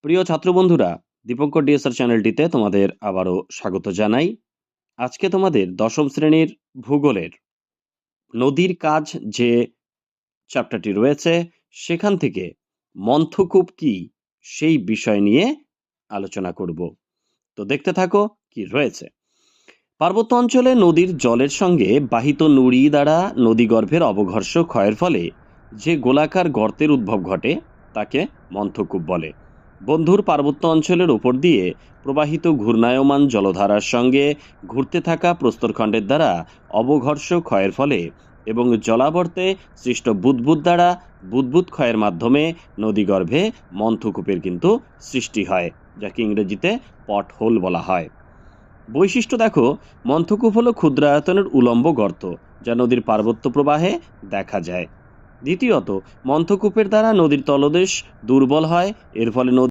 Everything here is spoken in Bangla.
প্রিয় ছাত্র বন্ধুরা, দীপঙ্কর ডিএসআর চ্যানেলটিতে তোমাদের আবারও স্বাগত জানাই। আজকে তোমাদের দশম শ্রেণীর ভূগোলের নদীর কাজ যে চ্যাপ্টারটি রয়েছে সেখান থেকে মন্থকূপ কি সেই বিষয় নিয়ে আলোচনা করব। তো দেখতে থাকো কি রয়েছে। পার্বত্য অঞ্চলে নদীর জলের সঙ্গে বাহিত নুড়ি দ্বারা নদীগর্ভের অবঘর্ষ ক্ষয়ের ফলে যে গোলাকার গর্তের উদ্ভব ঘটে তাকে মন্থকূপ বলে। বন্ধুর পার্বত্য অঞ্চলের ওপর দিয়ে প্রবাহিত ঘূর্ণায়মান জলধারার সঙ্গে ঘুরতে থাকা প্রস্তরখণ্ডের দ্বারা অবঘর্ষ ক্ষয়ের ফলে এবং জলাবর্তে সৃষ্ট বুদবুদ দ্বারা বুদবুদ ক্ষয়ের মাধ্যমে নদীগর্ভে মন্থকূপের কিন্তু সৃষ্টি হয়, যাকে ইংরেজিতে পট হোল বলা হয়। বৈশিষ্ট্য দেখো, মন্থকূপ হলো ক্ষুদ্রায়তনের উলম্ব গর্ত যা নদীর পার্বত্য প্রবাহে দেখা যায়। দ্বিতীয়ত, মন্থকূপের দ্বারা নদীর তলদেশ দুর্বল হয়, এর ফলে